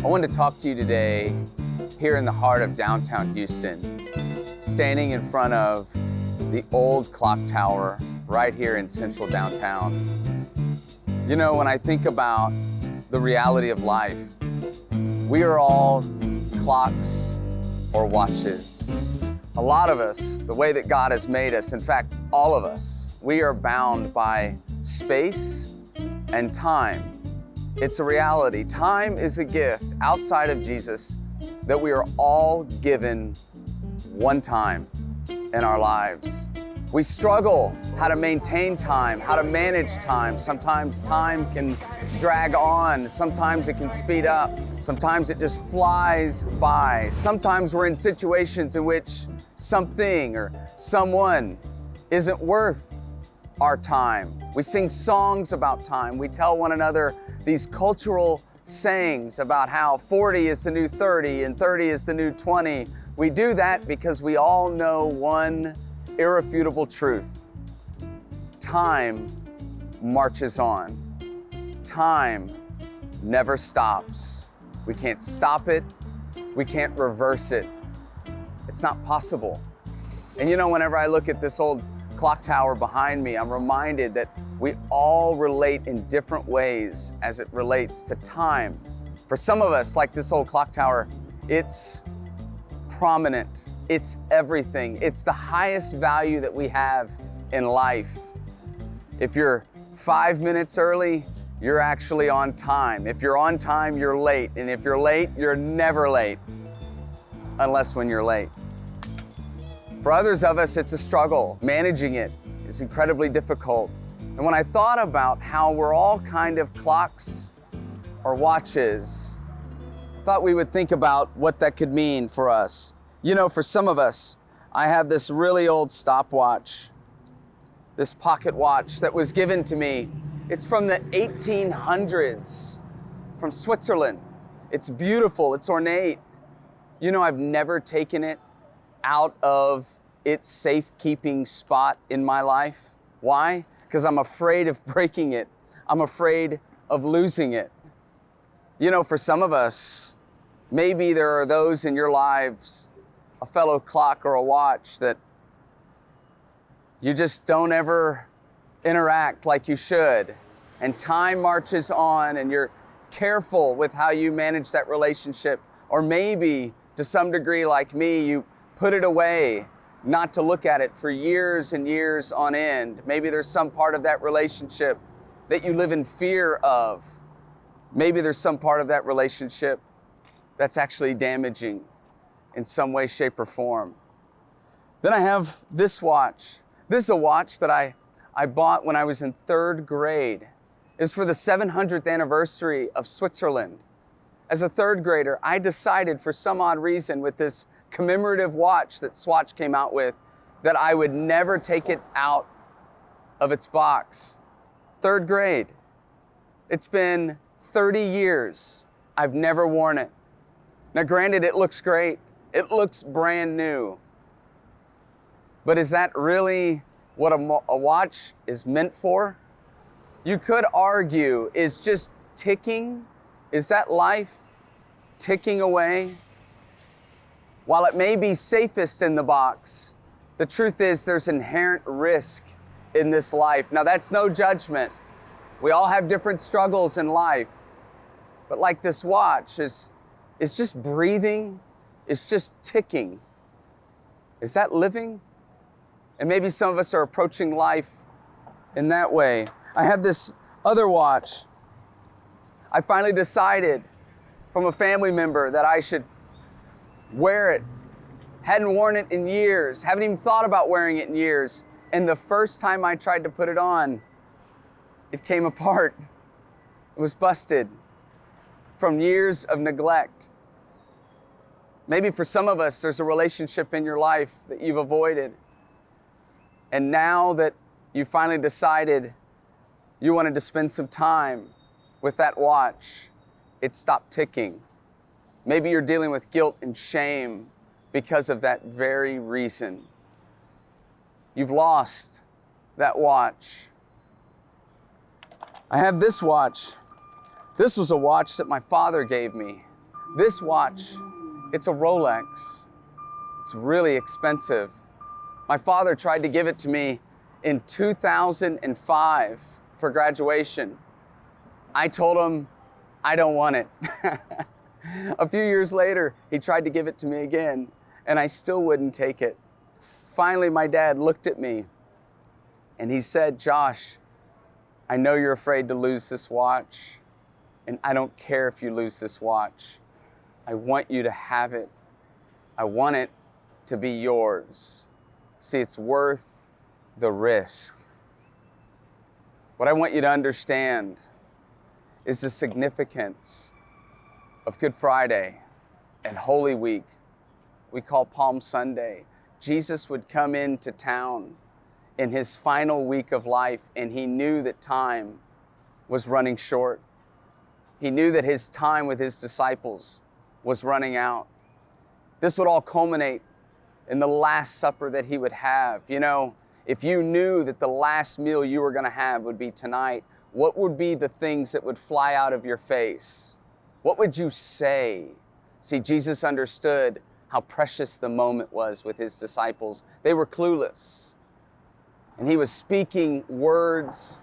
I wanted to talk to you today here in the heart of downtown Houston, standing in front of the old clock tower right here in central downtown. You know, when I think about the reality of life, we are all clocks or watches. A lot of us, the way that God has made us, in fact, all of us, we are bound by space and time. It's a reality. Time is a gift outside of Jesus that we are all given one time in our lives. We struggle how to maintain time, how to manage time. Sometimes time can drag on. Sometimes it can speed up. Sometimes it just flies by. Sometimes we're in situations in which something or someone isn't worth our time. We sing songs about time. We tell one another these cultural sayings about how 40 is the new 30 and 30 is the new 20. We do that because we all know one irrefutable truth. Time marches on. Time never stops. We can't stop it. We can't reverse it. It's not possible. And you know, whenever I look at this old clock tower behind me, I'm reminded that we all relate in different ways as it relates to time. For some of us, like this old clock tower, it's prominent. It's everything. It's the highest value that we have in life. If you're 5 minutes early, you're actually on time. If you're on time, you're late. And if you're late, you're never late, unless when you're late. For others of us, it's a struggle. Managing it is incredibly difficult. And when I thought about how we're all kind of clocks or watches, I thought we would think about what that could mean for us. You know, for some of us, I have this really old stopwatch, this pocket watch that was given to me. It's from the 1800s, from Switzerland. It's beautiful, it's ornate. You know, I've never taken it out of its safekeeping spot in my life. Why? Because I'm afraid of breaking it. I'm afraid of losing it. You know, for some of us, maybe there are those in your lives, a fellow clock or a watch, that you just don't ever interact like you should. And time marches on and you're careful with how you manage that relationship. Or maybe to some degree, like me, you put it away, not to look at it for years and years on end. Maybe there's some part of that relationship that you live in fear of. Maybe there's some part of that relationship that's actually damaging in some way, shape, or form. Then I have this watch. This is a watch that I bought when I was in 3rd grade. It was for the 700th anniversary of Switzerland. As a 3rd grader, I decided for some odd reason with this commemorative watch that Swatch came out with that I would never take it out of its box. 3rd grade. It's been 30 years. I've never worn it. Now granted, it looks great. It looks brand new. But is that really what a watch is meant for? You could argue, is just ticking, is that life ticking away? While it may be safest in the box, the truth is there's inherent risk in this life. Now that's no judgment. We all have different struggles in life. But like this watch is just breathing, it's just ticking. Is that living? And maybe some of us are approaching life in that way. I have this other watch. I finally decided from a family member that I should wear it. Hadn't worn it in years, haven't even thought about wearing it in years. And the first time I tried to put it on, it came apart. It was busted from years of neglect. Maybe for some of us, there's a relationship in your life that you've avoided. And now that you finally decided you wanted to spend some time with that watch, it stopped ticking. Maybe you're dealing with guilt and shame because of that very reason. You've lost that watch. I have this watch. This was a watch that my father gave me. This watch, it's a Rolex. It's really expensive. My father tried to give it to me in 2005 for graduation. I told him I don't want it. A few years later, he tried to give it to me again, and I still wouldn't take it. Finally, my dad looked at me and he said, "Josh, I know you're afraid to lose this watch, and I don't care if you lose this watch. I want you to have it. I want it to be yours. See, it's worth the risk." What I want you to understand is the significance of Good Friday and Holy Week. We call Palm Sunday. Jesus would come into town in his final week of life, and he knew that time was running short. He knew that his time with his disciples was running out. This would all culminate in the Last Supper that he would have. You know, if you knew that the last meal you were going to have would be tonight, what would be the things that would fly out of your face? What would you say? See, Jesus understood how precious the moment was with his disciples. They were clueless. And he was speaking words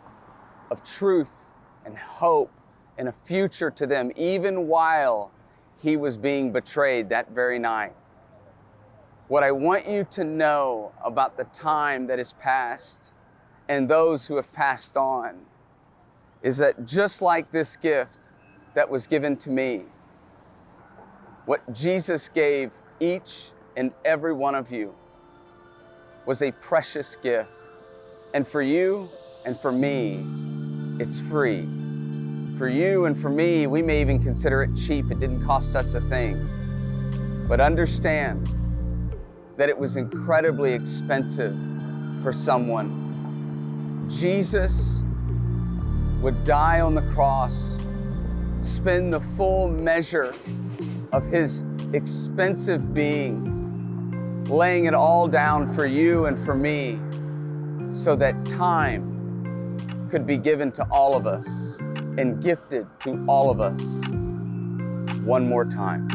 of truth and hope and a future to them, even while he was being betrayed that very night. What I want you to know about the time that is past and those who have passed on is that just like this gift that was given to me, what Jesus gave each and every one of you was a precious gift. And for you and for me, it's free. For you and for me, we may even consider it cheap. It didn't cost us a thing. But understand that it was incredibly expensive for someone. Jesus would die on the cross, spend the full measure of his expensive being, laying it all down for you and for me, so that time could be given to all of us and gifted to all of us one more time.